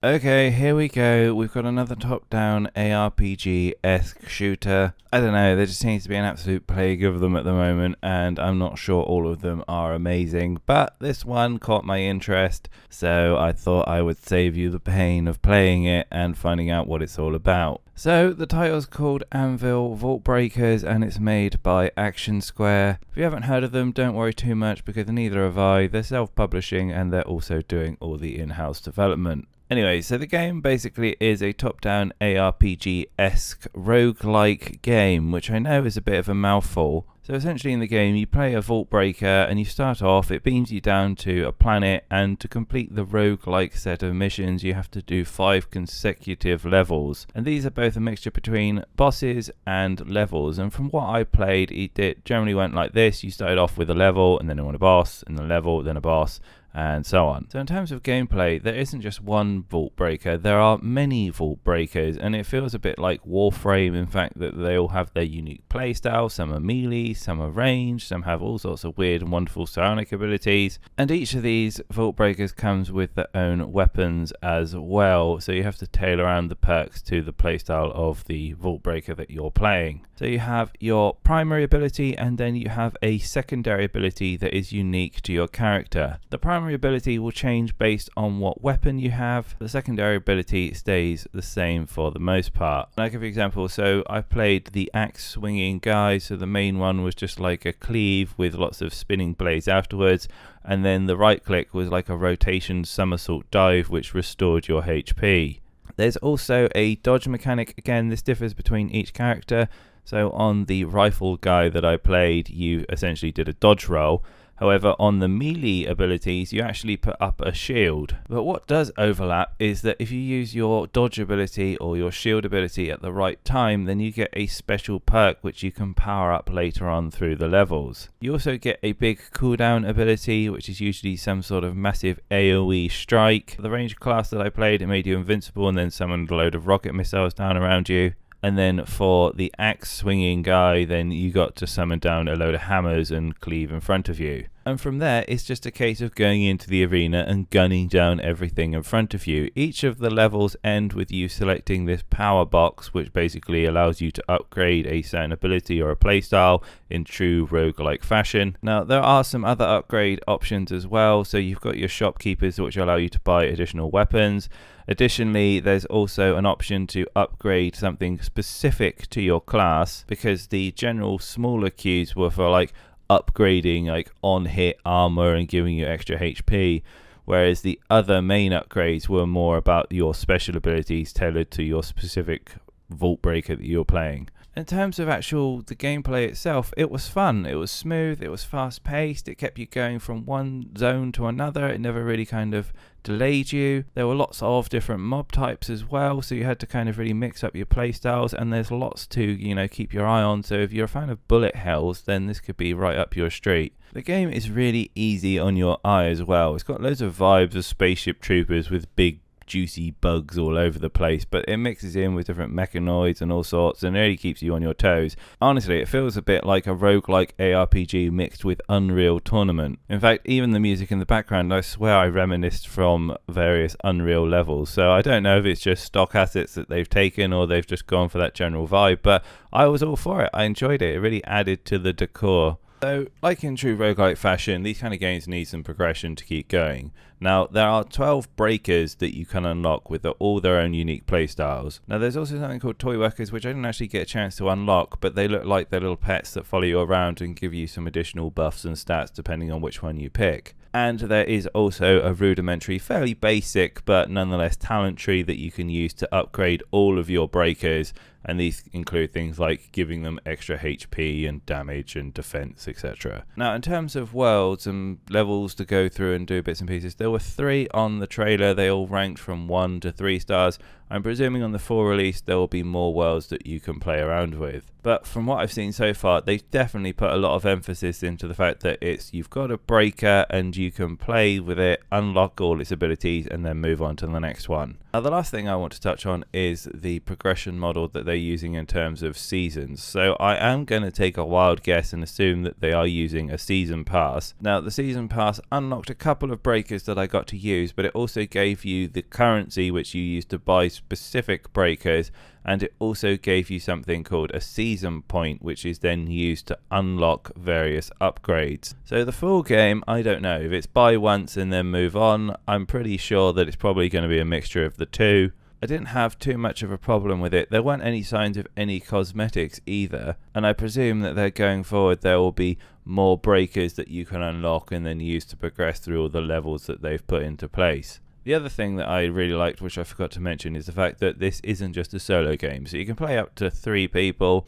Okay, here we go. We've got another top-down ARPG-esque shooter. I don't know, there just seems to be an absolute plague of them at the moment, and I'm not sure all of them are amazing, but this one caught my interest, so I thought I would save you the pain of playing it and finding out what it's all about. So, the title's called Anvil Vault Breakers, and it's made by Action Square. If you haven't heard of them, don't worry too much, because neither have I. They're self-publishing, and they're also doing all the in-house development. Anyway, so the game basically is a top-down ARPG-esque roguelike game, which I know is a bit of a mouthful. So essentially in the game you play a vault breaker and you start off, it beams you down to a planet, and to complete the roguelike set of missions you have to do 5 consecutive levels. And these are both a mixture between bosses and levels, and from what I played it generally went like this. You started off with a level and then on a boss, and a level, then a boss, and so on. So in terms of gameplay, there isn't just one vault breaker, there are many vault breakers, and it feels a bit like Warframe in fact that they all have their unique playstyle. Some are melee, some are ranged, some have all sorts of weird and wonderful psionic abilities, and each of these vault breakers comes with their own weapons as well, so you have to tailor around the perks to the playstyle of the vault breaker that you're playing. So you have your primary ability, and then you have a secondary ability that is unique to your character. The primary ability will change based on what weapon you have. The secondary ability stays the same for the most part. And I'll give you an example. So I played the axe swinging guy, so the main one was just like a cleave with lots of spinning blades afterwards, and then the right click was like a rotation somersault dive which restored your HP. There's also a dodge mechanic. Again, this differs between each character. So on the rifle guy that I played, you essentially did a dodge roll. However, on the melee abilities, you actually put up a shield. But what does overlap is that if you use your dodge ability or your shield ability at the right time, then you get a special perk which you can power up later on through the levels. You also get a big cooldown ability, which is usually some sort of massive AoE strike. For the ranged class that I played, it made you invincible and then summoned a load of rocket missiles down around you. And then for the axe swinging guy, then you got to summon down a load of hammers and cleave in front of you. And from there, it's just a case of going into the arena and gunning down everything in front of you. Each of the levels end with you selecting this power box, which basically allows you to upgrade a certain ability or a playstyle in true roguelike fashion. Now, there are some other upgrade options as well. So you've got your shopkeepers, which allow you to buy additional weapons. Additionally, there's also an option to upgrade something specific to your class, because the general smaller queues were for like upgrading like on hit armor and giving you extra HP, whereas the other main upgrades were more about your special abilities tailored to your specific vault breaker that you're playing. In terms of the gameplay itself, it was fun, it was smooth, it was fast paced, it kept you going from one zone to another, it never really kind of delayed you. There were lots of different mob types as well, so you had to kind of really mix up your playstyles, and there's lots to, keep your eye on, so if you're a fan of bullet hells, then this could be right up your street. The game is really easy on your eye as well. It's got loads of vibes of Spaceship Troopers with big juicy bugs all over the place, but it mixes in with different mechanoids and all sorts, and really keeps you on your toes. Honestly, it feels a bit like a roguelike ARPG mixed with Unreal Tournament. In fact, even the music in the background, I swear I reminisced from various Unreal levels, so I don't know if it's just stock assets that they've taken or they've just gone for that general vibe, but I was all for it. I enjoyed it. It really added to the decor. So, like in true roguelike fashion, these kind of games need some progression to keep going. Now, there are 12 breakers that you can unlock with all their own unique playstyles. Now, there's also something called Toy Workers, which I didn't actually get a chance to unlock, but they look like they're little pets that follow you around and give you some additional buffs and stats depending on which one you pick. And there is also a rudimentary, fairly basic, but nonetheless talent tree that you can use to upgrade all of your breakers, and these include things like giving them extra HP and damage and defense, etc. Now, in terms of worlds and levels to go through and do bits and pieces, there were 3 on the trailer. They all ranked from 1 to 3 stars. I'm presuming on the 4 release there will be more worlds that you can play around with. But from what I've seen so far, they've definitely put a lot of emphasis into the fact that you've got a breaker and you can play with it, unlock all its abilities, and then move on to the next one. Now, the last thing I want to touch on is the progression model that they're using in terms of seasons. So I am going to take a wild guess and assume that they are using a season pass. Now, the season pass unlocked a couple of breakers that I got to use, but it also gave you the currency which you use to buy specific breakers, and it also gave you something called a season point, which is then used to unlock various upgrades. So the full game, I don't know. If it's buy once and then move on, I'm pretty sure that it's probably going to be a mixture of the two. I didn't have too much of a problem with it. There weren't any signs of any cosmetics either, and I presume that they're going forward there will be more breakers that you can unlock and then use to progress through all the levels that they've put into place. The other thing that I really liked, which I forgot to mention, is the fact that this isn't just a solo game. So you can play up to 3 people,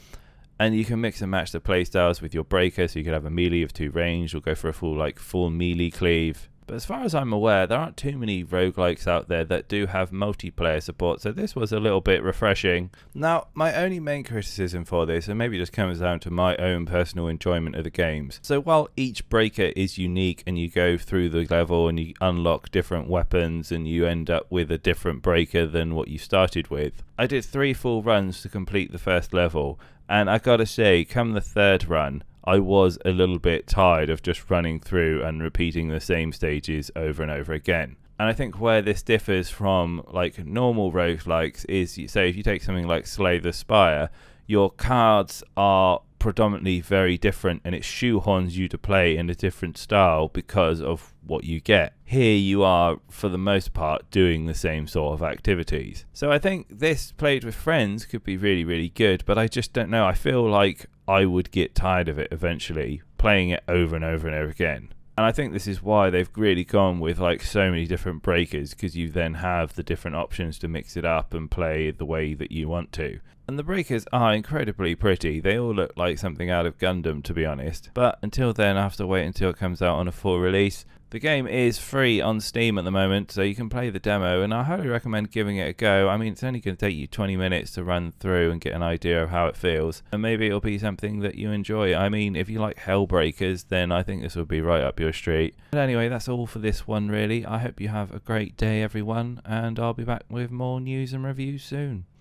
and you can mix and match the playstyles with your breaker. So you could have a melee of 2 range, or go for a full melee cleave. But as far as I'm aware, there aren't too many roguelikes out there that do have multiplayer support, so this was a little bit refreshing. Now, my only main criticism for this, and maybe just comes down to my own personal enjoyment of the games. So while each breaker is unique and you go through the level and you unlock different weapons and you end up with a different breaker than what you started with, I did 3 full runs to complete the first level, and I gotta say, come the 3rd run, I was a little bit tired of just running through and repeating the same stages over and over again. And I think where this differs from like normal roguelikes is, say if you take something like Slay the Spire, your cards are predominantly very different and it shoehorns you to play in a different style because of what you get. Here you are, for the most part, doing the same sort of activities. So I think this played with friends could be really, really good, but I just don't know. I feel like I would get tired of it eventually, playing it over and over and over again. And I think this is why they've really gone with like so many different breakers, because you then have the different options to mix it up and play the way that you want to. And the breakers are incredibly pretty. They all look like something out of Gundam, to be honest. But until then, I have to wait until it comes out on a full release. The game is free on Steam at the moment, so you can play the demo, and I highly recommend giving it a go. I mean, it's only going to take you 20 minutes to run through and get an idea of how it feels, and maybe it'll be something that you enjoy. I mean, if you like Hellbreakers, then I think this will be right up your street. But anyway, that's all for this one, really. I hope you have a great day, everyone, and I'll be back with more news and reviews soon.